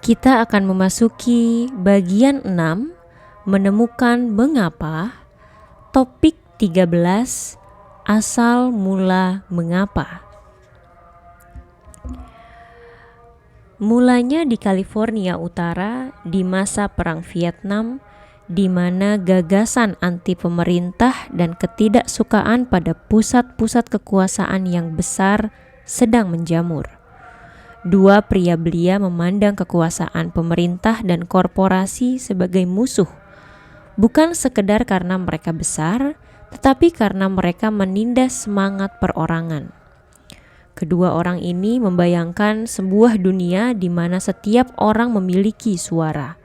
Kita akan memasuki bagian 6, menemukan mengapa, topik 13, asal mula mengapa. Mulanya di California Utara di masa Perang Vietnam, di mana gagasan anti pemerintah dan ketidaksukaan pada pusat-pusat kekuasaan yang besar sedang menjamur. Dua pria belia memandang kekuasaan pemerintah dan korporasi sebagai musuh, bukan sekedar karena mereka besar, tetapi karena mereka menindas semangat perorangan. Kedua orang ini membayangkan sebuah dunia di mana setiap orang memiliki suara.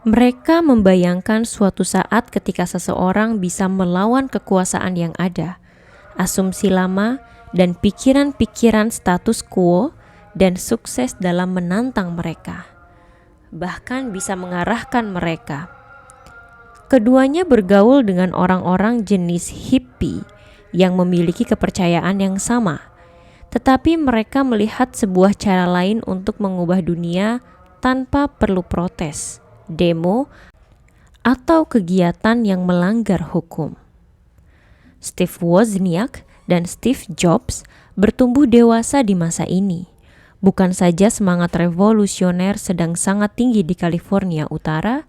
Mereka membayangkan suatu saat ketika seseorang bisa melawan kekuasaan yang ada, asumsi lama, dan pikiran-pikiran status quo, dan sukses dalam menantang mereka, bahkan bisa mengarahkan mereka. Keduanya bergaul dengan orang-orang jenis hippie yang memiliki kepercayaan yang sama, tetapi mereka melihat sebuah cara lain untuk mengubah dunia tanpa perlu protes, demo, atau kegiatan yang melanggar hukum. Steve Wozniak dan Steve Jobs bertumbuh dewasa di masa ini. Bukan saja semangat revolusioner sedang sangat tinggi di California Utara,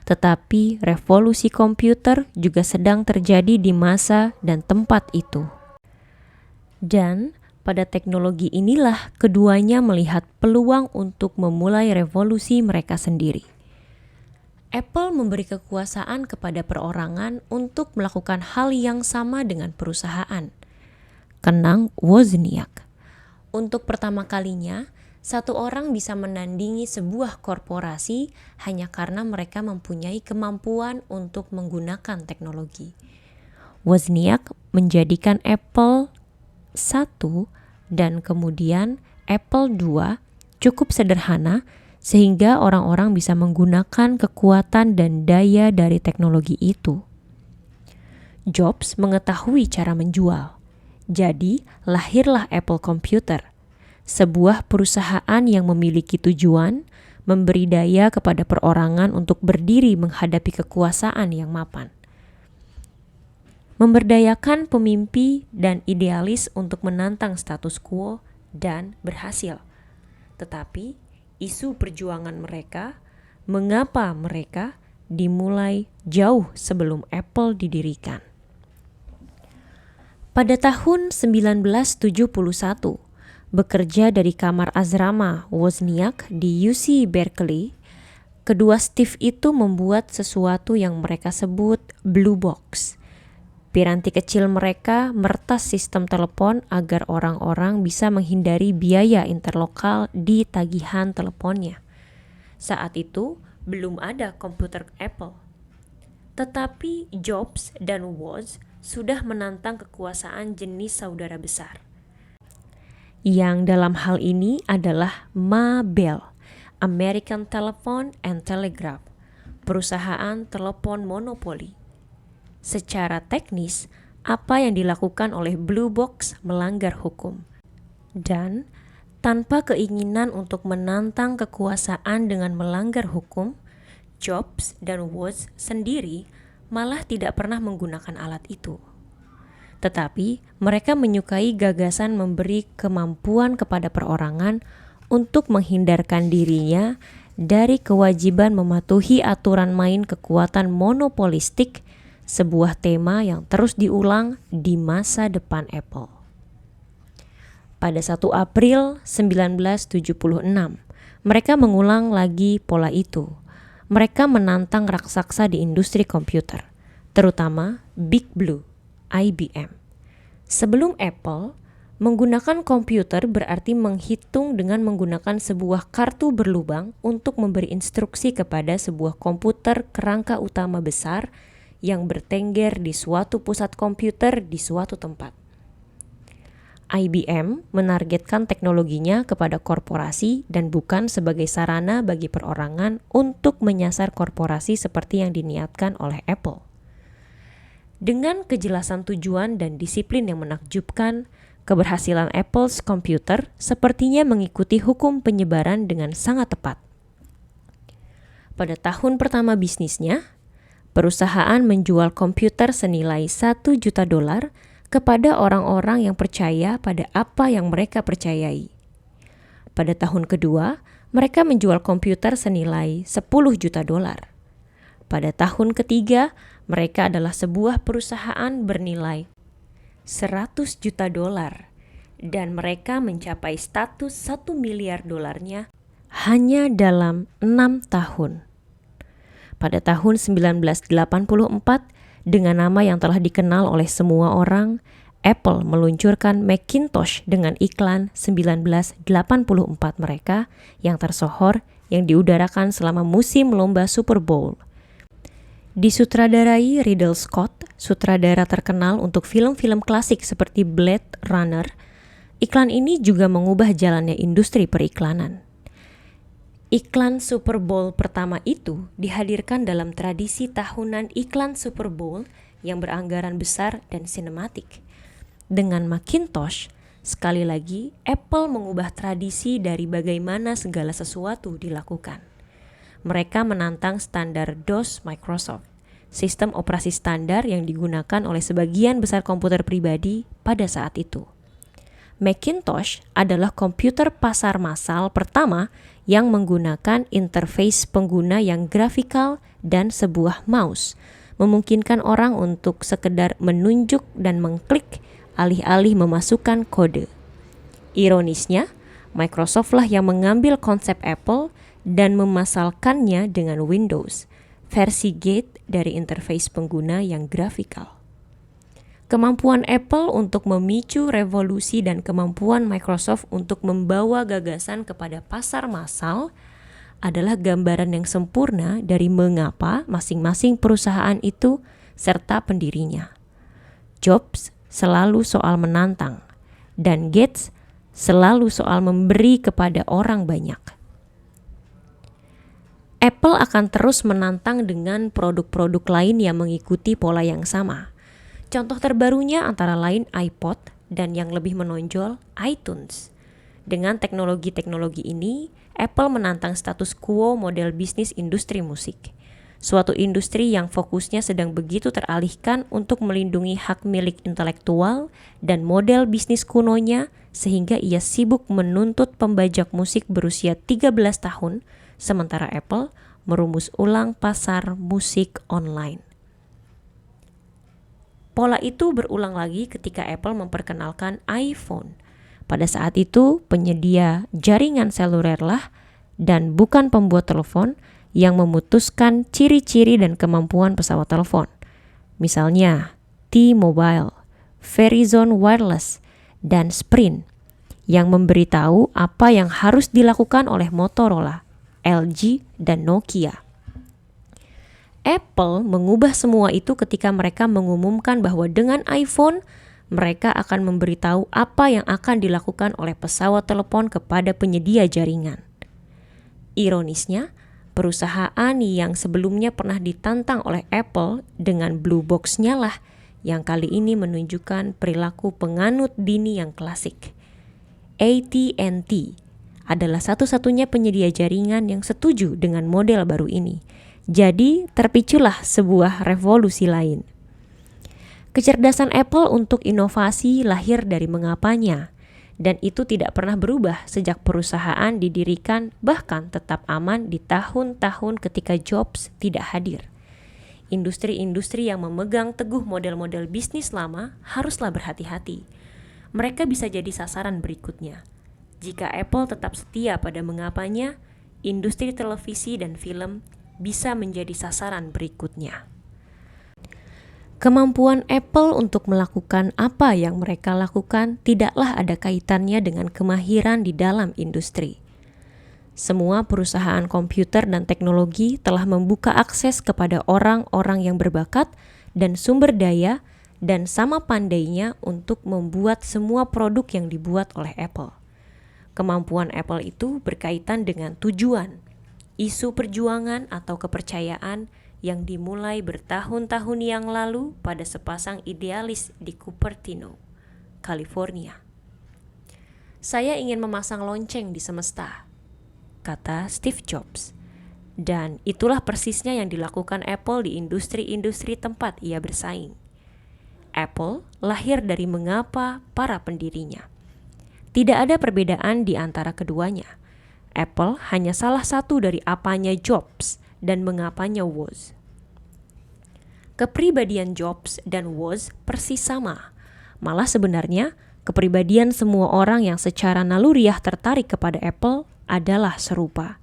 tetapi revolusi komputer juga sedang terjadi di masa dan tempat itu. Dan pada teknologi inilah keduanya melihat peluang untuk memulai revolusi mereka sendiri. Apple memberi kekuasaan kepada perorangan untuk melakukan hal yang sama dengan perusahaan, kenang Wozniak. Untuk pertama kalinya, satu orang bisa menandingi sebuah korporasi hanya karena mereka mempunyai kemampuan untuk menggunakan teknologi. Wozniak menjadikan Apple 1 dan kemudian Apple 2 cukup sederhana sehingga orang-orang bisa menggunakan kekuatan dan daya dari teknologi itu. Jobs mengetahui cara menjual. Jadi, lahirlah Apple Computer, sebuah perusahaan yang memiliki tujuan memberi daya kepada perorangan untuk berdiri menghadapi kekuasaan yang mapan. Memberdayakan pemimpi dan idealis untuk menantang status quo dan berhasil. Tetapi, isu perjuangan mereka, mengapa mereka, dimulai jauh sebelum Apple didirikan. Pada tahun 1971, bekerja dari kamar asrama Wozniak di UC Berkeley, kedua Steve itu membuat sesuatu yang mereka sebut Blue Box. Piranti kecil mereka meretas sistem telepon agar orang-orang bisa menghindari biaya interlokal di tagihan teleponnya. Saat itu belum ada komputer Apple. Tetapi Jobs dan Woz sudah menantang kekuasaan jenis saudara besar, yang dalam hal ini adalah Ma Bell, American Telephone and Telegraph, perusahaan telepon monopoli. Secara teknis, apa yang dilakukan oleh Blue Box melanggar hukum. Dan tanpa keinginan untuk menantang kekuasaan dengan melanggar hukum, Jobs dan Woz sendiri malah tidak pernah menggunakan alat itu. Tetapi mereka menyukai gagasan memberi kemampuan kepada perorangan untuk menghindarkan dirinya dari kewajiban mematuhi aturan main kekuatan monopolistik, sebuah tema yang terus diulang di masa depan Apple. Pada 1 April 1976, mereka mengulang lagi pola itu. Mereka menantang raksasa di industri komputer, terutama Big Blue, IBM. Sebelum Apple, menggunakan komputer berarti menghitung dengan menggunakan sebuah kartu berlubang untuk memberi instruksi kepada sebuah komputer kerangka utama besar yang bertengger di suatu pusat komputer di suatu tempat. IBM menargetkan teknologinya kepada korporasi dan bukan sebagai sarana bagi perorangan untuk menyasar korporasi seperti yang diniatkan oleh Apple. Dengan kejelasan tujuan dan disiplin yang menakjubkan, Keberhasilan Apple's komputer sepertinya mengikuti hukum penyebaran dengan sangat tepat. Pada tahun pertama bisnisnya, perusahaan menjual komputer senilai $1 juta kepada orang-orang yang percaya pada apa yang mereka percayai. Pada tahun kedua, mereka menjual komputer senilai $10 juta. Pada tahun ketiga, mereka adalah sebuah perusahaan bernilai $100 juta dan mereka mencapai status $1 miliar hanya dalam 6 tahun. Pada tahun 1984, dengan nama yang telah dikenal oleh semua orang, Apple meluncurkan Macintosh dengan iklan 1984 mereka yang tersohor yang diudarakan selama musim lomba Super Bowl. Disutradarai Ridley Scott, sutradara terkenal untuk film-film klasik seperti Blade Runner, iklan ini juga mengubah jalannya industri periklanan. Iklan Super Bowl pertama itu dihadirkan dalam tradisi tahunan iklan Super Bowl yang beranggaran besar dan sinematik. Dengan Macintosh, sekali lagi Apple mengubah tradisi dari bagaimana segala sesuatu dilakukan. Mereka menantang standar DOS Microsoft, sistem operasi standar yang digunakan oleh sebagian besar komputer pribadi pada saat itu. Macintosh adalah komputer pasar massal pertama yang menggunakan interface pengguna yang grafikal dan sebuah mouse, memungkinkan orang untuk sekedar menunjuk dan mengklik alih-alih memasukkan kode. Ironisnya, Microsoft lah yang mengambil konsep Apple dan memasalkannya dengan Windows, versi Gate dari interface pengguna yang grafikal. Kemampuan Apple untuk memicu revolusi dan kemampuan Microsoft untuk membawa gagasan kepada pasar massal adalah gambaran yang sempurna dari mengapa masing-masing perusahaan itu serta pendirinya. Jobs selalu soal menantang, dan Gates selalu soal memberi kepada orang banyak. Apple akan terus menantang dengan produk-produk lain yang mengikuti pola yang sama. Contoh terbarunya antara lain iPod dan yang lebih menonjol iTunes. Dengan teknologi-teknologi ini, Apple menantang status quo model bisnis industri musik. Suatu industri yang fokusnya sedang begitu teralihkan untuk melindungi hak milik intelektual dan model bisnis kunonya sehingga ia sibuk menuntut pembajak musik berusia 13 tahun, sementara Apple merumus ulang pasar musik online. Pola itu berulang lagi ketika Apple memperkenalkan iPhone. Pada saat itu, penyedia jaringan seluler lah dan bukan pembuat telepon yang memutuskan ciri-ciri dan kemampuan pesawat telepon. Misalnya, T-Mobile, Verizon Wireless, dan Sprint yang memberitahu apa yang harus dilakukan oleh Motorola, LG, dan Nokia. Apple mengubah semua itu ketika mereka mengumumkan bahwa dengan iPhone, mereka akan memberitahu apa yang akan dilakukan oleh pesawat telepon kepada penyedia jaringan. Ironisnya, perusahaan yang sebelumnya pernah ditantang oleh Apple dengan Blue Box-nya lah yang kali ini menunjukkan perilaku penganut dini yang klasik. AT&T adalah satu-satunya penyedia jaringan yang setuju dengan model baru ini. Jadi, terpiculah sebuah revolusi lain. Kecerdasan Apple untuk inovasi lahir dari mengapanya, dan itu tidak pernah berubah sejak perusahaan didirikan, bahkan tetap aman di tahun-tahun ketika Jobs tidak hadir. Industri-industri yang memegang teguh model-model bisnis lama haruslah berhati-hati. Mereka bisa jadi sasaran berikutnya. Jika Apple tetap setia pada mengapanya, industri televisi dan film bisa menjadi sasaran berikutnya. Kemampuan Apple untuk melakukan apa yang mereka lakukan tidaklah ada kaitannya dengan kemahiran di dalam industri. Semua perusahaan komputer dan teknologi telah membuka akses kepada orang-orang yang berbakat dan sumber daya dan sama pandainya untuk membuat semua produk yang dibuat oleh Apple. Kemampuan Apple itu berkaitan dengan tujuan, isu perjuangan atau kepercayaan yang dimulai bertahun-tahun yang lalu pada sepasang idealis di Cupertino, California. Saya ingin memasang lonceng di semesta, kata Steve Jobs. Dan itulah persisnya yang dilakukan Apple di industri-industri tempat ia bersaing. Apple lahir dari mengapa para pendirinya. Tidak ada perbedaan di antara keduanya. Apple hanya salah satu dari apanya Jobs dan mengapanya Woz. Kepribadian Jobs dan Woz persis sama. Malah sebenarnya, kepribadian semua orang yang secara naluriah tertarik kepada Apple adalah serupa.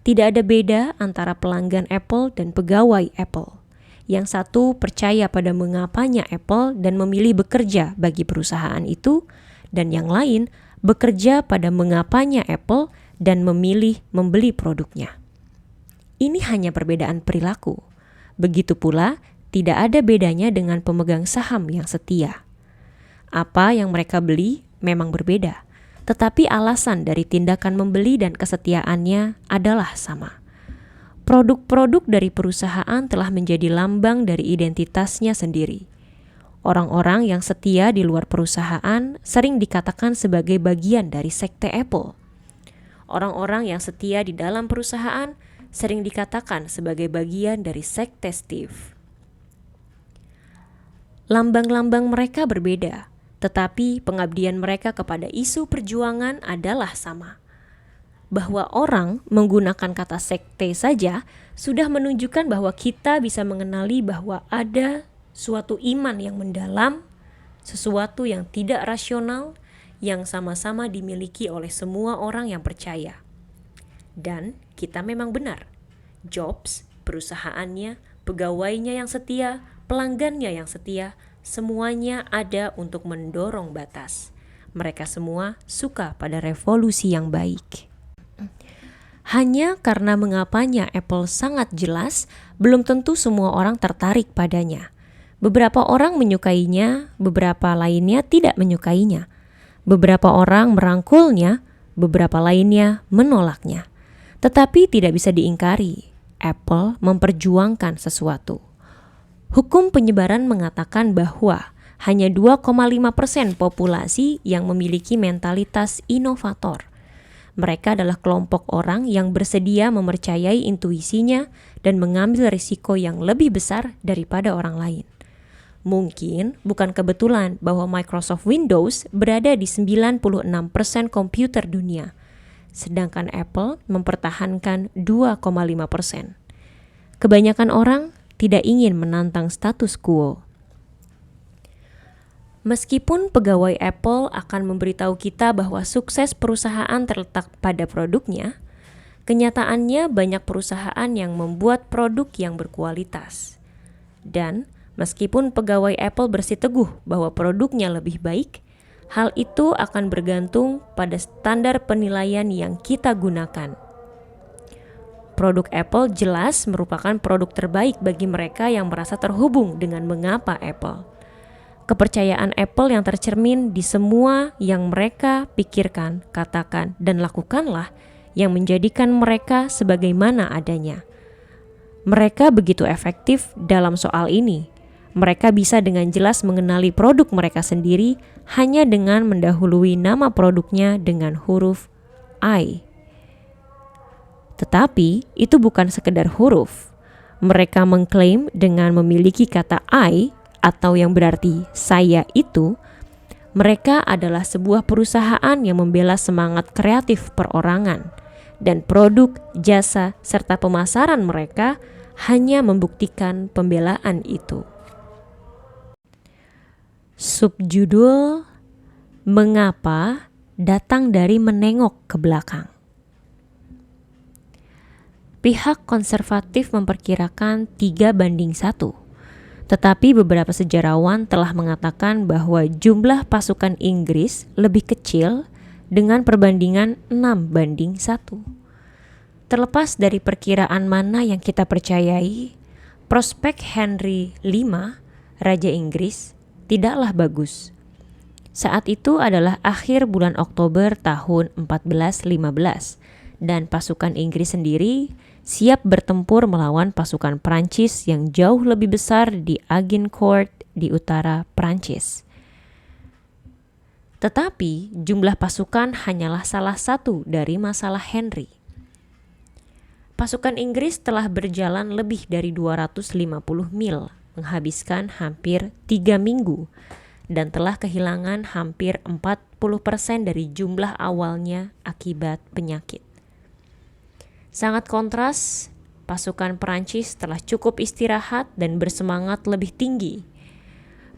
Tidak ada beda antara pelanggan Apple dan pegawai Apple. Yang satu percaya pada mengapanya Apple dan memilih bekerja bagi perusahaan itu, dan yang lain bekerja pada mengapanya Apple dan memilih membeli produknya. Ini hanya perbedaan perilaku. Begitu pula, tidak ada bedanya dengan pemegang saham yang setia. Apa yang mereka beli memang berbeda, tetapi alasan dari tindakan membeli dan kesetiaannya adalah sama. Produk-produk dari perusahaan telah menjadi lambang dari identitasnya sendiri. Orang-orang yang setia di luar perusahaan sering dikatakan sebagai bagian dari sekte Apple. Orang-orang yang setia di dalam perusahaan sering dikatakan sebagai bagian dari sekte Steve. Lambang-lambang mereka berbeda, tetapi pengabdian mereka kepada isu perjuangan adalah sama. Bahwa orang menggunakan kata sekte saja sudah menunjukkan bahwa kita bisa mengenali bahwa ada suatu iman yang mendalam, sesuatu yang tidak rasional, yang sama-sama dimiliki oleh semua orang yang percaya. Dan kita memang benar. Jobs, perusahaannya, pegawainya yang setia, pelanggannya yang setia, semuanya ada untuk mendorong batas. Mereka semua suka pada revolusi yang baik. Hanya karena mengapanya Apple sangat jelas, belum tentu semua orang tertarik padanya. Beberapa orang menyukainya, beberapa lainnya tidak menyukainya. Beberapa orang merangkulnya, beberapa lainnya menolaknya. Tetapi tidak bisa diingkari, Apple memperjuangkan sesuatu. Hukum penyebaran mengatakan bahwa hanya 2,5% populasi yang memiliki mentalitas inovator. Mereka adalah kelompok orang yang bersedia mempercayai intuisinya dan mengambil risiko yang lebih besar daripada orang lain. Mungkin bukan kebetulan bahwa Microsoft Windows berada di 96% komputer dunia, sedangkan Apple mempertahankan 2,5%. Kebanyakan orang tidak ingin menantang status quo. Meskipun pegawai Apple akan memberitahu kita bahwa sukses perusahaan terletak pada produknya, kenyataannya banyak perusahaan yang membuat produk yang berkualitas. Dan meskipun pegawai Apple bersiteguh bahwa produknya lebih baik, hal itu akan bergantung pada standar penilaian yang kita gunakan. Produk Apple jelas merupakan produk terbaik bagi mereka yang merasa terhubung dengan mengapa Apple. Kepercayaan Apple yang tercermin di semua yang mereka pikirkan, katakan, dan lakukanlah yang menjadikan mereka sebagaimana adanya. Mereka begitu efektif dalam soal ini. Mereka bisa dengan jelas mengenali produk mereka sendiri hanya dengan mendahului nama produknya dengan huruf I. Tetapi itu bukan sekedar huruf. Mereka mengklaim dengan memiliki kata I atau yang berarti saya itu, mereka adalah sebuah perusahaan yang membela semangat kreatif perorangan, dan produk, jasa, serta pemasaran mereka hanya membuktikan pembelaan itu. Subjudul Mengapa datang dari menengok ke belakang. Pihak konservatif memperkirakan 3:1. Tetapi beberapa sejarawan telah mengatakan bahwa jumlah pasukan Inggris lebih kecil dengan perbandingan 6:1. Terlepas dari perkiraan mana yang kita percayai, prospek Henry V, Raja Inggris, tidaklah bagus. Saat itu adalah akhir bulan Oktober tahun 1415 dan pasukan Inggris sendiri siap bertempur melawan pasukan Prancis yang jauh lebih besar di Agincourt di utara Prancis. Tetapi jumlah pasukan hanyalah salah satu dari masalah Henry. Pasukan Inggris telah berjalan lebih dari 250 mil, menghabiskan hampir 3 minggu, dan telah kehilangan hampir 40% dari jumlah awalnya akibat penyakit. Sangat kontras, pasukan Perancis telah cukup istirahat dan bersemangat lebih tinggi.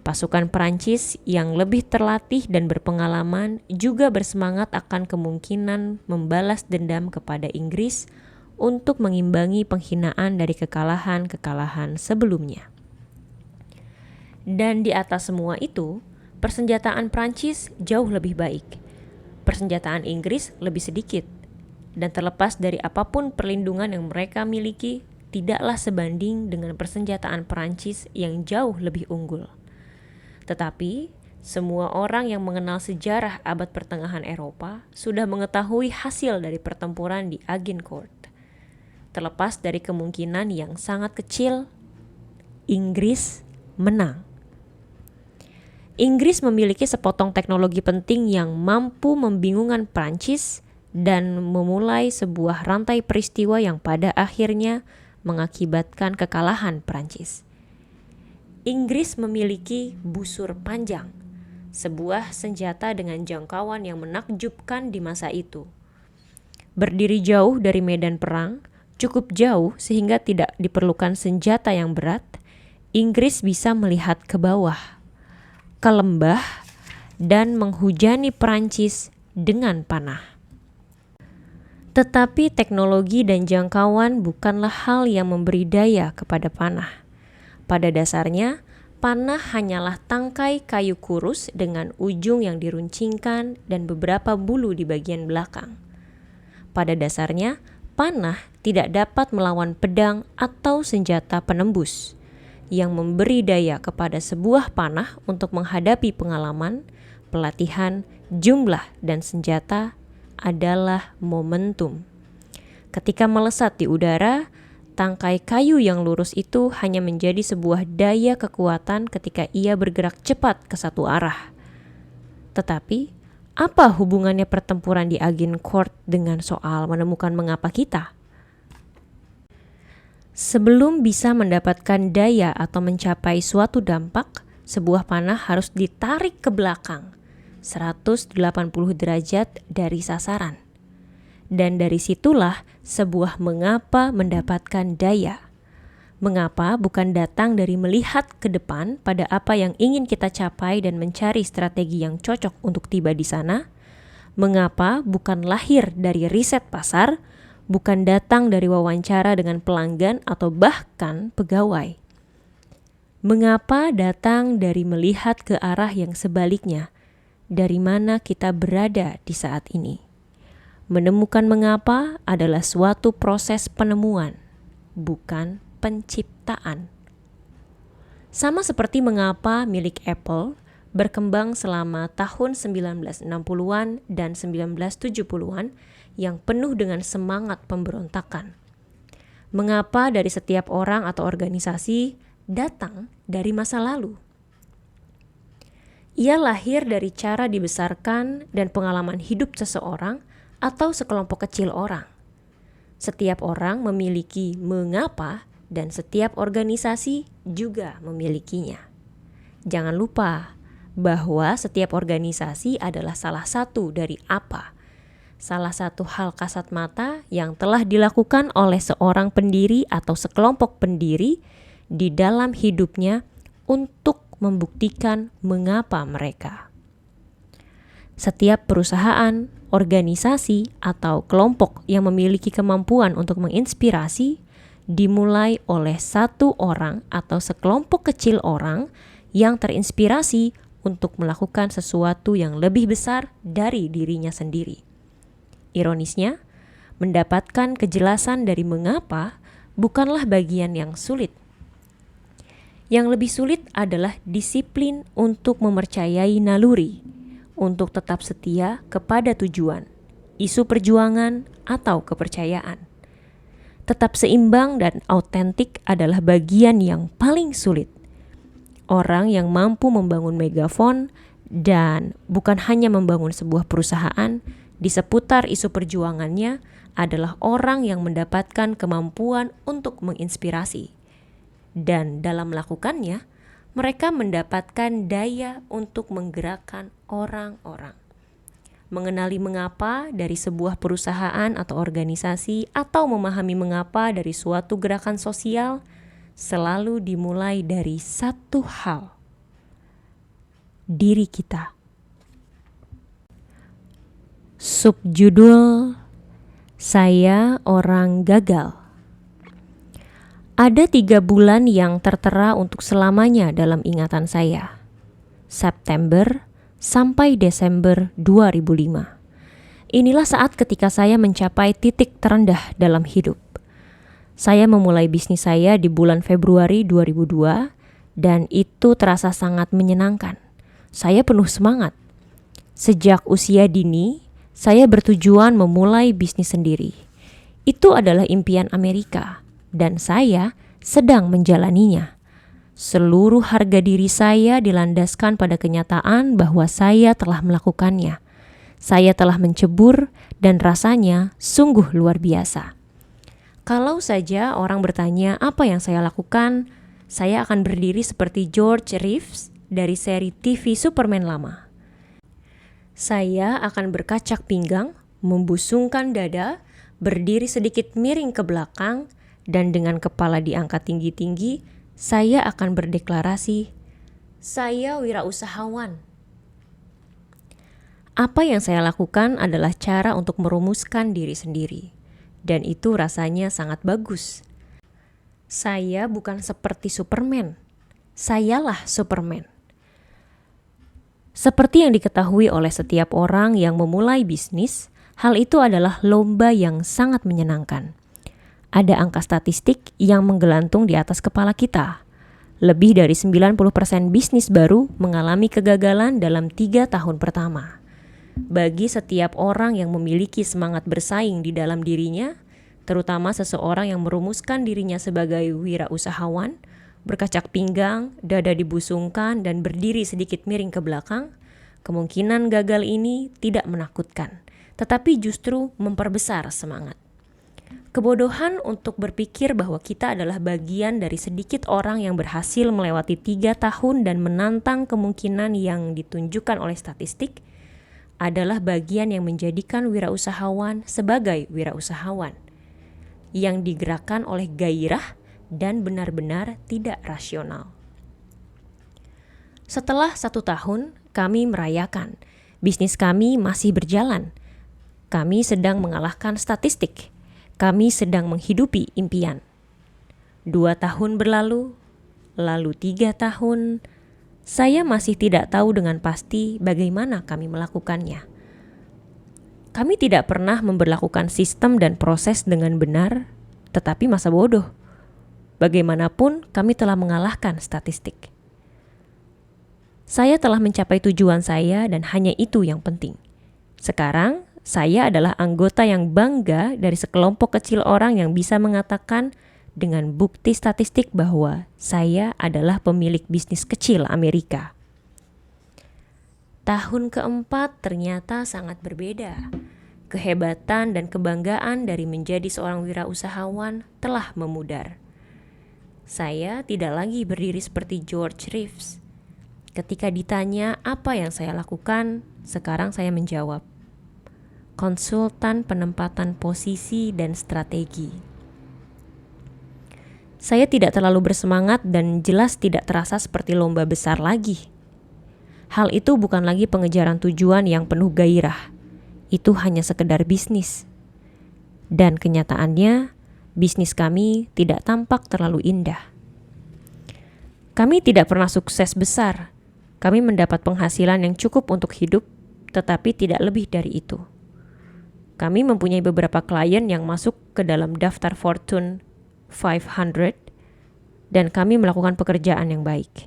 Pasukan Perancis yang lebih terlatih dan berpengalaman juga bersemangat akan kemungkinan membalas dendam kepada Inggris untuk mengimbangi penghinaan dari kekalahan-kekalahan sebelumnya. Dan di atas semua itu, persenjataan Perancis jauh lebih baik. Persenjataan Inggris lebih sedikit. Dan terlepas dari apapun perlindungan yang mereka miliki, tidaklah sebanding dengan persenjataan Perancis yang jauh lebih unggul. Tetapi, semua orang yang mengenal sejarah abad pertengahan Eropa sudah mengetahui hasil dari pertempuran di Agincourt. Terlepas dari kemungkinan yang sangat kecil, Inggris menang. Inggris memiliki sepotong teknologi penting yang mampu membingungkan Prancis dan memulai sebuah rantai peristiwa yang pada akhirnya mengakibatkan kekalahan Prancis. Inggris memiliki busur panjang, sebuah senjata dengan jangkauan yang menakjubkan di masa itu. Berdiri jauh dari medan perang, cukup jauh sehingga tidak diperlukan senjata yang berat, Inggris bisa melihat ke bawah, ke lembah, dan menghujani Perancis dengan panah. Tetapi teknologi dan jangkauan bukanlah hal yang memberi daya kepada panah. Pada dasarnya, panah hanyalah tangkai kayu kurus dengan ujung yang diruncingkan dan beberapa bulu di bagian belakang. Pada dasarnya, panah tidak dapat melawan pedang atau senjata penembus. Yang memberi daya kepada sebuah panah untuk menghadapi pengalaman, pelatihan, jumlah, dan senjata adalah momentum. Ketika melesat di udara, tangkai kayu yang lurus itu hanya menjadi sebuah daya kekuatan ketika ia bergerak cepat ke satu arah. Tetapi, apa hubungannya pertempuran di Agincourt dengan soal menemukan mengapa kita? Sebelum bisa mendapatkan daya atau mencapai suatu dampak, sebuah panah harus ditarik ke belakang 180 derajat dari sasaran. Dan dari situlah sebuah mengapa mendapatkan daya. Mengapa bukan datang dari melihat ke depan pada apa yang ingin kita capai dan mencari strategi yang cocok untuk tiba di sana. Mengapa bukan lahir dari riset pasar, bukan datang dari wawancara dengan pelanggan atau bahkan pegawai. Mengapa datang dari melihat ke arah yang sebaliknya, dari mana kita berada di saat ini. Menemukan mengapa adalah suatu proses penemuan, bukan penciptaan. Sama seperti mengapa milik Apple berkembang selama tahun 1960-an dan 1970-an yang penuh dengan semangat pemberontakan. Mengapa dari setiap orang atau organisasi datang dari masa lalu. Ia lahir dari cara dibesarkan dan pengalaman hidup seseorang atau sekelompok kecil orang. Setiap orang memiliki mengapa dan setiap organisasi juga memilikinya. Jangan lupa bahwa setiap organisasi adalah salah satu dari apa. Salah satu hal kasat mata yang telah dilakukan oleh seorang pendiri atau sekelompok pendiri di dalam hidupnya untuk membuktikan mengapa mereka. Setiap perusahaan, organisasi, atau kelompok yang memiliki kemampuan untuk menginspirasi dimulai oleh satu orang atau sekelompok kecil orang yang terinspirasi untuk melakukan sesuatu yang lebih besar dari dirinya sendiri. Ironisnya, mendapatkan kejelasan dari mengapa bukanlah bagian yang sulit. Yang lebih sulit adalah disiplin untuk mempercayai naluri, untuk tetap setia kepada tujuan, isu perjuangan, atau kepercayaan. Tetap seimbang dan autentik adalah bagian yang paling sulit. Orang yang mampu membangun megafon Dan bukan hanya membangun sebuah perusahaan, di seputar isu perjuangannya adalah orang yang mendapatkan kemampuan untuk menginspirasi. Dan dalam melakukannya, mereka mendapatkan daya untuk menggerakkan orang-orang. Mengenali mengapa dari sebuah perusahaan atau organisasi, atau memahami mengapa dari suatu gerakan sosial, selalu dimulai dari satu hal: diri kita. Subjudul: Saya Orang Gagal. Ada 3 bulan yang tertera untuk selamanya dalam ingatan saya. September sampai Desember 2005. Inilah saat ketika saya mencapai titik terendah dalam hidup. Saya memulai bisnis saya di bulan Februari 2002 dan itu terasa sangat menyenangkan. Saya penuh semangat. Sejak usia dini, saya bertujuan memulai bisnis sendiri. Itu adalah impian Amerika dan saya sedang menjalaninya. Seluruh harga diri saya dilandaskan pada kenyataan bahwa saya telah melakukannya. Saya telah mencebur dan rasanya sungguh luar biasa. Kalau saja orang bertanya apa yang saya lakukan, saya akan berdiri seperti George Reeves dari seri TV Superman lama. Saya akan berkacak pinggang, membusungkan dada, berdiri sedikit miring ke belakang, dan dengan kepala diangkat tinggi-tinggi, saya akan berdeklarasi, saya wirausahawan. Apa yang saya lakukan adalah cara untuk merumuskan diri sendiri, dan itu rasanya sangat bagus. Saya bukan seperti Superman, sayalah Superman. Seperti yang diketahui oleh setiap orang yang memulai bisnis, hal itu adalah lomba yang sangat menyenangkan. Ada angka statistik yang menggelantung di atas kepala kita. Lebih dari 90% bisnis baru mengalami kegagalan dalam 3 tahun pertama. Bagi setiap orang yang memiliki semangat bersaing di dalam dirinya, terutama seseorang yang merumuskan dirinya sebagai wirausahawan, berkacak pinggang, dada dibusungkan, dan berdiri sedikit miring ke belakang, kemungkinan gagal ini tidak menakutkan, tetapi justru memperbesar semangat. Kebodohan untuk berpikir bahwa kita adalah bagian dari sedikit orang yang berhasil melewati 3 tahun dan menantang kemungkinan yang ditunjukkan oleh statistik adalah bagian yang menjadikan wirausahawan sebagai wirausahawan yang digerakkan oleh gairah dan benar-benar tidak rasional. Setelah 1 tahun, kami merayakan. Bisnis kami masih berjalan. Kami sedang mengalahkan statistik. Kami sedang menghidupi impian. 2 tahun berlalu, lalu 3 tahun. Saya masih tidak tahu dengan pasti bagaimana kami melakukannya. Kami tidak pernah memberlakukan sistem dan proses dengan benar, tetapi masa bodoh. Bagaimanapun, kami telah mengalahkan statistik. Saya telah mencapai tujuan saya dan hanya itu yang penting. Sekarang, saya adalah anggota yang bangga dari sekelompok kecil orang yang bisa mengatakan dengan bukti statistik bahwa saya adalah pemilik bisnis kecil Amerika. Tahun keempat ternyata sangat berbeda. Kehebatan dan kebanggaan dari menjadi seorang wirausahawan telah memudar. Saya tidak lagi berdiri seperti George Reeves. Ketika ditanya apa yang saya lakukan, sekarang saya menjawab, konsultan penempatan posisi dan strategi. Saya tidak terlalu bersemangat dan jelas tidak terasa seperti lomba besar lagi. Hal itu bukan lagi pengejaran tujuan yang penuh gairah. Itu hanya sekedar bisnis. Dan kenyataannya, bisnis kami tidak tampak terlalu indah. Kami tidak pernah sukses besar. Kami mendapat penghasilan yang cukup untuk hidup, tetapi tidak lebih dari itu. Kami mempunyai beberapa klien yang masuk ke dalam daftar Fortune 500 dan kami melakukan pekerjaan yang baik.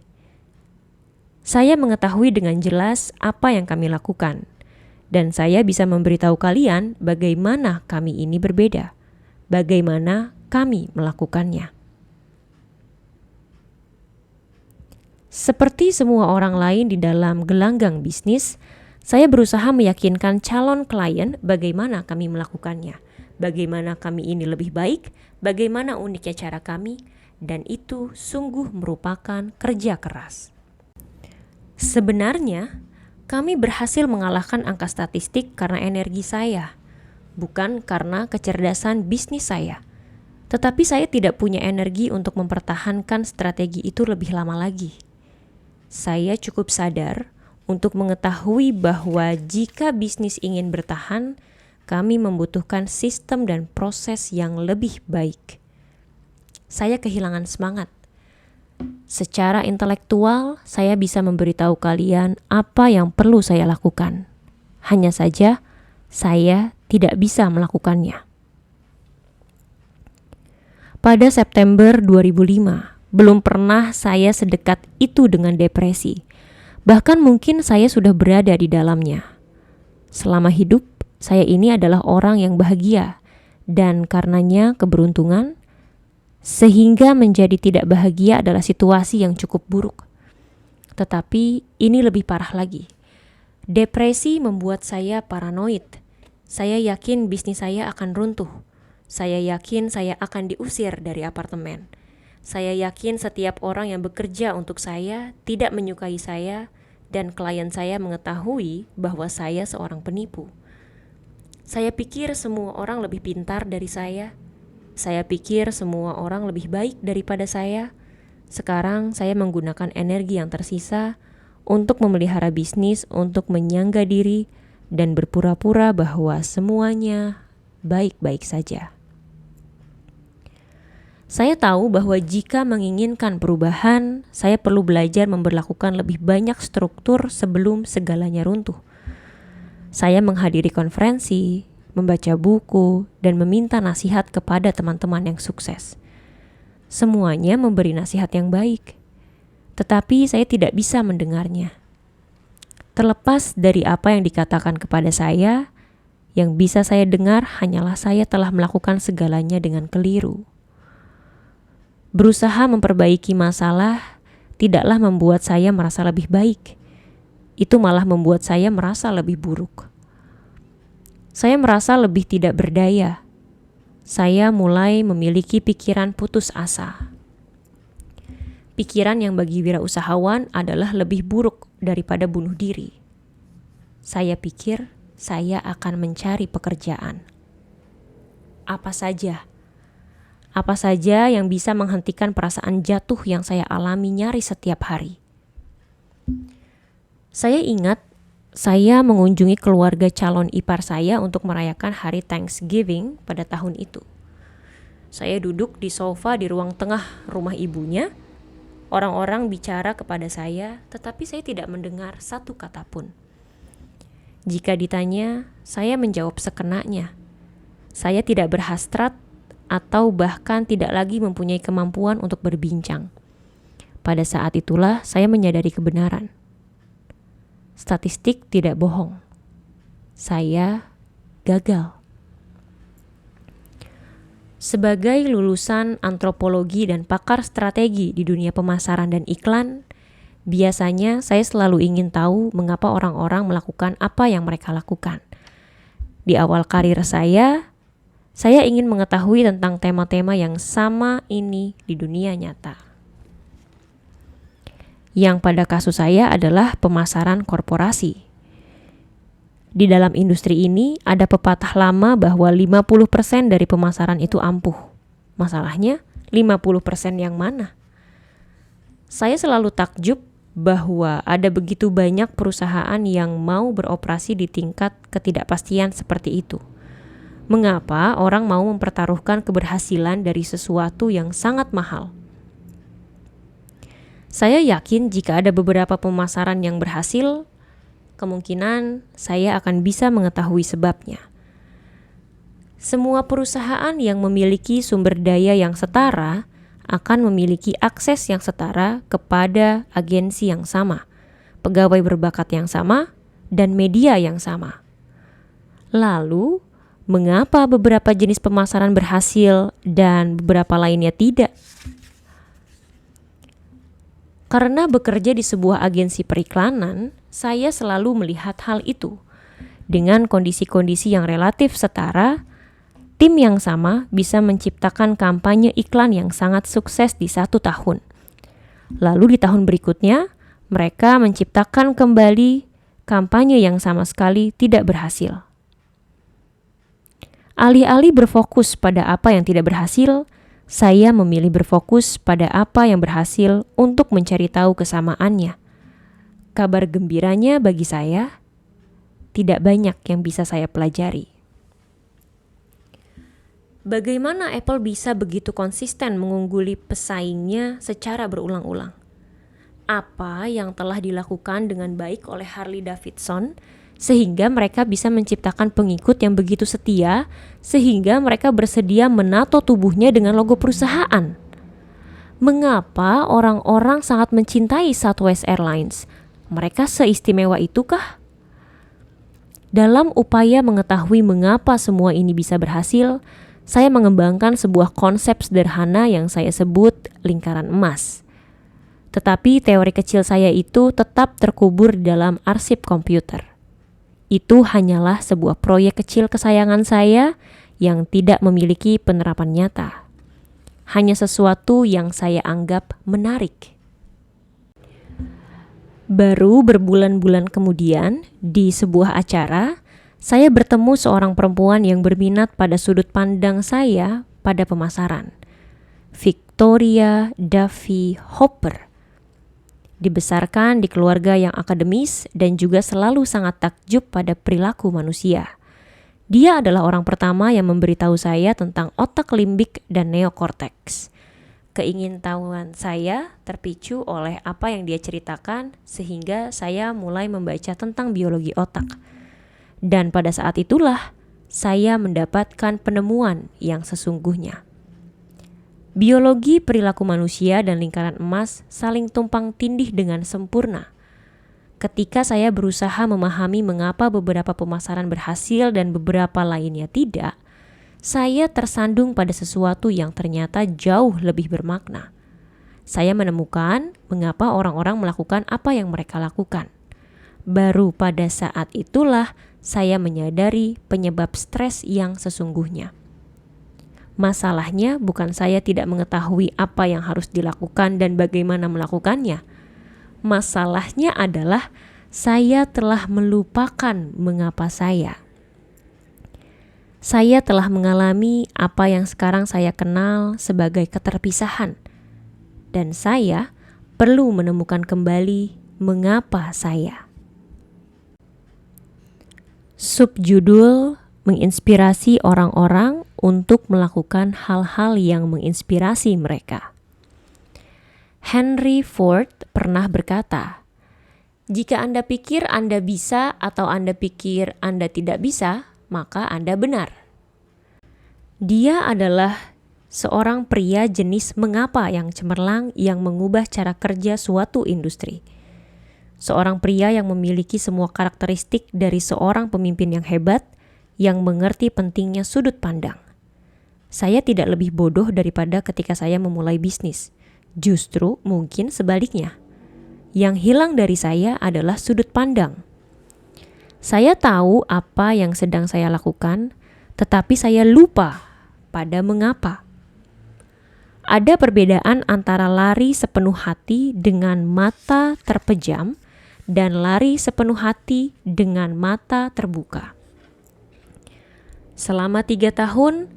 Saya mengetahui dengan jelas apa yang kami lakukan dan saya bisa memberitahu kalian bagaimana kami ini berbeda, bagaimana kami melakukannya. Seperti semua orang lain di dalam gelanggang bisnis, saya berusaha meyakinkan calon klien bagaimana kami melakukannya, bagaimana kami ini lebih baik, bagaimana uniknya cara kami, dan itu sungguh merupakan kerja keras. Sebenarnya, kami berhasil mengalahkan angka statistik karena energi saya, bukan karena kecerdasan bisnis saya. Tetapi saya tidak punya energi untuk mempertahankan strategi itu lebih lama lagi. Saya cukup sadar untuk mengetahui bahwa jika bisnis ingin bertahan, kami membutuhkan sistem dan proses yang lebih baik. Saya kehilangan semangat. Secara intelektual, saya bisa memberitahu kalian apa yang perlu saya lakukan. Hanya saja, saya tidak bisa melakukannya. Pada September 2005, belum pernah saya sedekat itu dengan depresi. Bahkan mungkin saya sudah berada di dalamnya. Selama hidup, saya ini adalah orang yang bahagia, dan karenanya keberuntungan, sehingga menjadi tidak bahagia adalah situasi yang cukup buruk. Tetapi ini lebih parah lagi. Depresi membuat saya paranoid. Saya yakin bisnis saya akan runtuh. Saya yakin saya akan diusir dari apartemen. Saya yakin setiap orang yang bekerja untuk saya tidak menyukai saya, dan klien saya mengetahui bahwa saya seorang penipu. Saya pikir semua orang lebih pintar dari saya. Saya pikir semua orang lebih baik daripada saya. Sekarang saya menggunakan energi yang tersisa untuk memelihara bisnis, untuk menyangga diri, dan berpura-pura bahwa semuanya baik-baik saja. Saya tahu bahwa jika menginginkan perubahan, saya perlu belajar memberlakukan lebih banyak struktur sebelum segalanya runtuh. Saya menghadiri konferensi, membaca buku, dan meminta nasihat kepada teman-teman yang sukses. Semuanya memberi nasihat yang baik, tetapi saya tidak bisa mendengarnya. Terlepas dari apa yang dikatakan kepada saya, yang bisa saya dengar hanyalah saya telah melakukan segalanya dengan keliru. Berusaha memperbaiki masalah tidaklah membuat saya merasa lebih baik. Itu malah membuat saya merasa lebih buruk. Saya merasa lebih tidak berdaya. Saya mulai memiliki pikiran putus asa. Pikiran yang bagi wirausahawan adalah lebih buruk daripada bunuh diri. Saya pikir saya akan mencari pekerjaan. Apa saja yang bisa menghentikan perasaan jatuh yang saya alami nyaris setiap hari. Saya ingat saya mengunjungi keluarga calon ipar saya untuk merayakan hari Thanksgiving pada tahun itu. Saya duduk di sofa di ruang tengah rumah ibunya. Orang-orang bicara kepada saya, tetapi saya tidak mendengar satu kata pun. Jika ditanya, saya menjawab sekenanya. Saya tidak berhasrat atau bahkan tidak lagi mempunyai kemampuan untuk berbincang. Pada saat itulah saya menyadari kebenaran. Statistik tidak bohong. Saya gagal. Sebagai lulusan antropologi dan pakar strategi di dunia pemasaran dan iklan, biasanya saya selalu ingin tahu mengapa orang-orang melakukan apa yang mereka lakukan. Di awal karir saya ingin mengetahui tentang tema-tema yang sama ini di dunia nyata. Yang pada kasus saya adalah pemasaran korporasi. Di dalam industri ini ada pepatah lama bahwa 50% dari pemasaran itu ampuh. Masalahnya, 50% yang mana? Saya selalu takjub bahwa ada begitu banyak perusahaan yang mau beroperasi di tingkat ketidakpastian seperti itu. Mengapa orang mau mempertaruhkan keberhasilan dari sesuatu yang sangat mahal? Saya yakin jika ada beberapa pemasaran yang berhasil, kemungkinan saya akan bisa mengetahui sebabnya. Semua perusahaan yang memiliki sumber daya yang setara akan memiliki akses yang setara kepada agensi yang sama, pegawai berbakat yang sama, dan media yang sama. Lalu, mengapa beberapa jenis pemasaran berhasil dan beberapa lainnya tidak? Karena bekerja di sebuah agensi periklanan, saya selalu melihat hal itu. Dengan kondisi-kondisi yang relatif setara, tim yang sama bisa menciptakan kampanye iklan yang sangat sukses di 1 tahun. Lalu di tahun berikutnya, mereka menciptakan kembali kampanye yang sama sekali tidak berhasil. Alih-alih berfokus pada apa yang tidak berhasil, saya memilih berfokus pada apa yang berhasil untuk mencari tahu kesamaannya. Kabar gembiranya bagi saya, tidak banyak yang bisa saya pelajari. Bagaimana Apple bisa begitu konsisten mengungguli pesaingnya secara berulang-ulang? Apa yang telah dilakukan dengan baik oleh Harley Davidson sehingga mereka bisa menciptakan pengikut yang begitu setia sehingga mereka bersedia menato tubuhnya dengan logo perusahaan? Mengapa orang-orang sangat mencintai Southwest Airlines? Mereka seistimewa itukah? Dalam upaya mengetahui mengapa semua ini bisa berhasil, saya mengembangkan sebuah konsep sederhana yang saya sebut lingkaran emas. Tetapi teori kecil saya itu tetap terkubur dalam arsip komputer. Itu hanyalah sebuah proyek kecil kesayangan saya yang tidak memiliki penerapan nyata. Hanya sesuatu yang saya anggap menarik. Baru berbulan-bulan kemudian, di sebuah acara, saya bertemu seorang perempuan yang berminat pada sudut pandang saya pada pemasaran. Victoria Duffy Hopper. Dibesarkan di keluarga yang akademis dan juga selalu sangat takjub pada perilaku manusia. Dia adalah orang pertama yang memberitahu saya tentang otak limbik dan neokorteks. Keingintahuan saya terpicu oleh apa yang dia ceritakan sehingga saya mulai membaca tentang biologi otak. Dan pada saat itulah saya mendapatkan penemuan yang sesungguhnya. Biologi perilaku manusia dan lingkaran emas saling tumpang tindih dengan sempurna. Ketika saya berusaha memahami mengapa beberapa pemasaran berhasil dan beberapa lainnya tidak, saya tersandung pada sesuatu yang ternyata jauh lebih bermakna. Saya menemukan mengapa orang-orang melakukan apa yang mereka lakukan. Baru pada saat itulah saya menyadari penyebab stres yang sesungguhnya. Masalahnya bukan saya tidak mengetahui apa yang harus dilakukan dan bagaimana melakukannya. Masalahnya adalah saya telah melupakan mengapa saya. Saya telah mengalami apa yang sekarang saya kenal sebagai keterpisahan. Dan saya perlu menemukan kembali mengapa saya. Subjudul menginspirasi orang-orang untuk melakukan hal-hal yang menginspirasi mereka. Henry Ford pernah berkata, "Jika Anda pikir Anda bisa atau Anda pikir Anda tidak bisa, maka Anda benar." Dia adalah seorang pria jenis mengapa yang cemerlang yang mengubah cara kerja suatu industri. Seorang pria yang memiliki semua karakteristik dari seorang pemimpin yang hebat, yang mengerti pentingnya sudut pandang. Saya tidak lebih bodoh daripada ketika saya memulai bisnis. Justru mungkin sebaliknya. Yang hilang dari saya adalah sudut pandang. Saya tahu apa yang sedang saya lakukan, tetapi saya lupa pada mengapa. Ada perbedaan antara lari sepenuh hati dengan mata terpejam dan lari sepenuh hati dengan mata terbuka. Selama 3 tahun,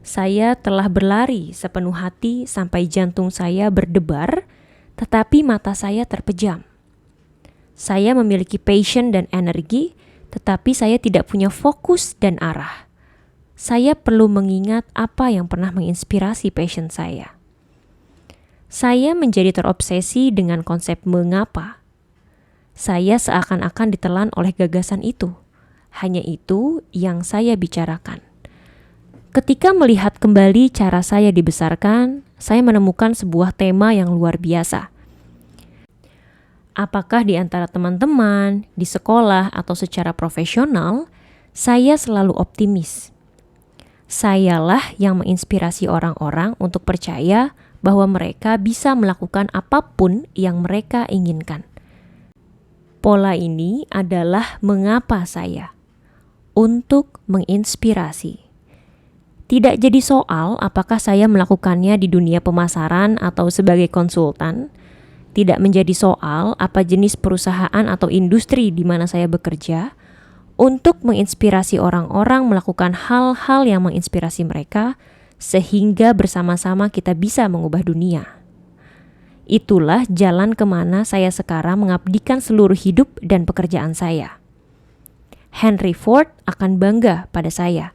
saya telah berlari sepenuh hati sampai jantung saya berdebar, tetapi mata saya terpejam. Saya memiliki passion dan energi, tetapi saya tidak punya fokus dan arah. Saya perlu mengingat apa yang pernah menginspirasi passion saya. Saya menjadi terobsesi dengan konsep mengapa. Saya seakan-akan ditelan oleh gagasan itu. Hanya itu yang saya bicarakan. Ketika melihat kembali cara saya dibesarkan, saya menemukan sebuah tema yang luar biasa. Apakah di antara teman-teman, di sekolah, atau secara profesional, saya selalu optimis. Sayalah yang menginspirasi orang-orang untuk percaya bahwa mereka bisa melakukan apapun yang mereka inginkan. Pola ini adalah mengapa saya, untuk menginspirasi. Tidak jadi soal apakah saya melakukannya di dunia pemasaran atau sebagai konsultan. Tidak menjadi soal apa jenis perusahaan atau industri di mana saya bekerja, untuk menginspirasi orang-orang melakukan hal-hal yang menginspirasi mereka, sehingga bersama-sama kita bisa mengubah dunia. Itulah jalan kemana saya sekarang mengabdikan seluruh hidup dan pekerjaan saya. Henry Ford akan bangga pada saya.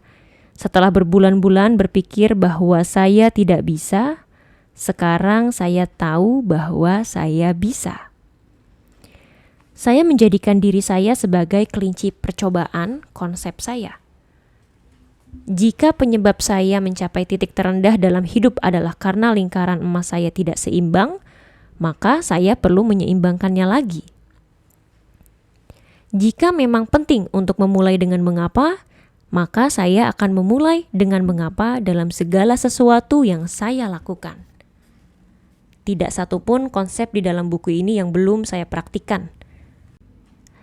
Setelah berbulan-bulan berpikir bahwa saya tidak bisa, sekarang saya tahu bahwa saya bisa. Saya menjadikan diri saya sebagai kelinci percobaan konsep saya. Jika penyebab saya mencapai titik terendah dalam hidup adalah karena lingkaran emas saya tidak seimbang, maka saya perlu menyeimbangkannya lagi. Jika memang penting untuk memulai dengan mengapa, maka saya akan memulai dengan mengapa dalam segala sesuatu yang saya lakukan. Tidak satupun konsep di dalam buku ini yang belum saya praktikkan.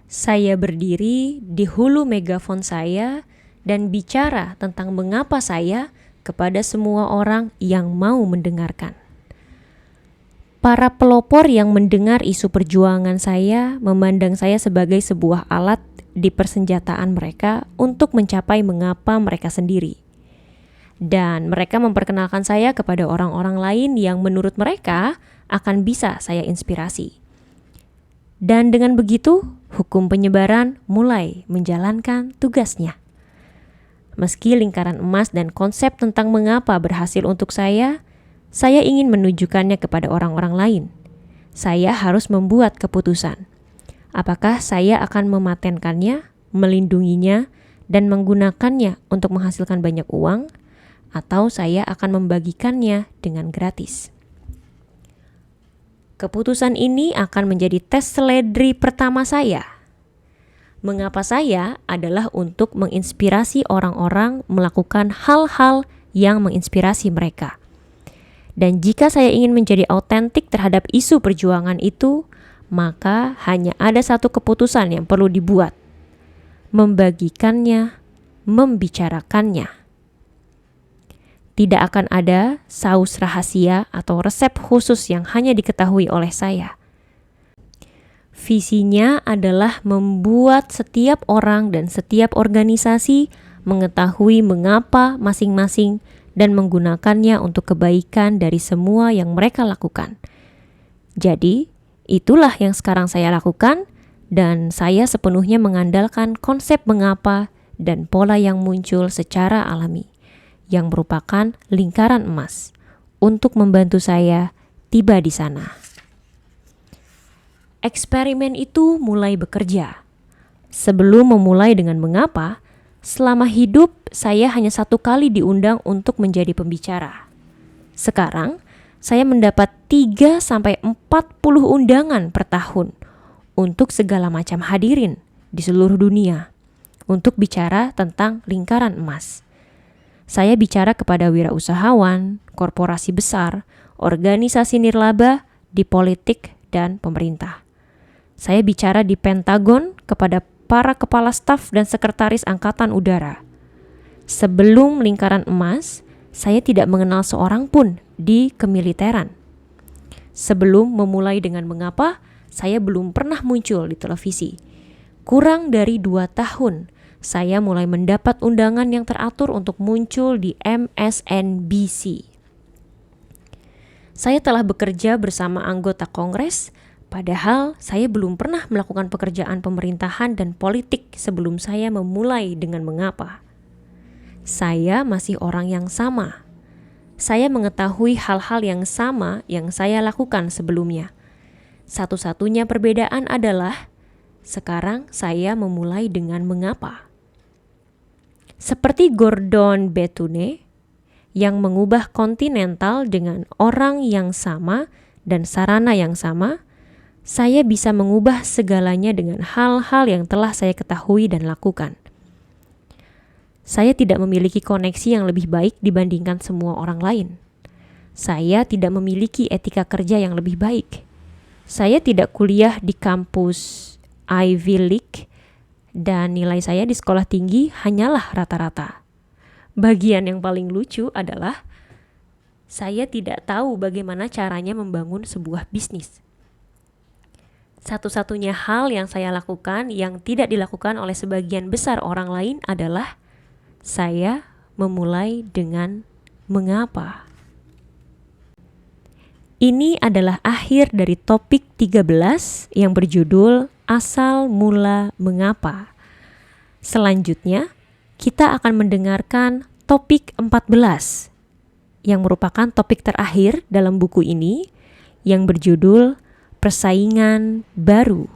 Saya berdiri di hulu megafon saya dan bicara tentang mengapa saya kepada semua orang yang mau mendengarkan. Para pelopor yang mendengar isu perjuangan saya memandang saya sebagai sebuah alat di persenjataan mereka untuk mencapai mengapa mereka sendiri. Dan mereka memperkenalkan saya kepada orang-orang lain yang menurut mereka akan bisa saya inspirasi. Dan dengan begitu, hukum penyebaran mulai menjalankan tugasnya. Meski lingkaran emas dan konsep tentang mengapa berhasil untuk saya ingin menunjukkannya kepada orang-orang lain. Saya harus membuat keputusan. Apakah saya akan mematenkannya, melindunginya, dan menggunakannya untuk menghasilkan banyak uang, atau saya akan membagikannya dengan gratis. Keputusan ini akan menjadi tes seledri pertama saya. Mengapa saya adalah untuk menginspirasi orang-orang melakukan hal-hal yang menginspirasi mereka. Dan jika saya ingin menjadi autentik terhadap isu perjuangan itu, maka hanya ada satu keputusan yang perlu dibuat. Membagikannya, membicarakannya. Tidak akan ada saus rahasia atau resep khusus yang hanya diketahui oleh saya. Visinya adalah membuat setiap orang dan setiap organisasi mengetahui mengapa masing-masing dan menggunakannya untuk kebaikan dari semua yang mereka lakukan. Jadi, itulah yang sekarang saya lakukan dan saya sepenuhnya mengandalkan konsep mengapa dan pola yang muncul secara alami, yang merupakan lingkaran emas, untuk membantu saya tiba di sana. Eksperimen itu mulai bekerja. Sebelum memulai dengan mengapa, selama hidup saya hanya 1 kali diundang untuk menjadi pembicara. Sekarang, saya mendapat 3-40 undangan per tahun untuk segala macam hadirin di seluruh dunia untuk bicara tentang lingkaran emas. Saya bicara kepada wirausahawan, korporasi besar, organisasi nirlaba, di politik, dan pemerintah. Saya bicara di Pentagon kepada para kepala staf dan sekretaris angkatan udara. Sebelum lingkaran emas, saya tidak mengenal seorang pun di kemiliteran. Sebelum memulai dengan mengapa, saya belum pernah muncul di televisi. Kurang dari 2 tahun, saya mulai mendapat undangan yang teratur untuk muncul di MSNBC. Saya telah bekerja bersama anggota Kongres, padahal saya belum pernah melakukan pekerjaan pemerintahan dan politik sebelum saya memulai dengan mengapa. Saya masih orang yang sama. Saya mengetahui hal-hal yang sama yang saya lakukan sebelumnya. Satu-satunya perbedaan adalah sekarang saya memulai dengan mengapa. Seperti Gordon Bethune yang mengubah Continental dengan orang yang sama dan sarana yang sama, saya bisa mengubah segalanya dengan hal-hal yang telah saya ketahui dan lakukan. Saya tidak memiliki koneksi yang lebih baik dibandingkan semua orang lain. Saya tidak memiliki etika kerja yang lebih baik. Saya tidak kuliah di kampus Ivy League dan nilai saya di sekolah tinggi hanyalah rata-rata. Bagian yang paling lucu adalah saya tidak tahu bagaimana caranya membangun sebuah bisnis. Satu-satunya hal yang saya lakukan yang tidak dilakukan oleh sebagian besar orang lain adalah saya memulai dengan mengapa. Ini adalah akhir dari topik 13 yang berjudul Asal Mula Mengapa. Selanjutnya, kita akan mendengarkan topik 14 yang merupakan topik terakhir dalam buku ini yang berjudul Persaingan Baru.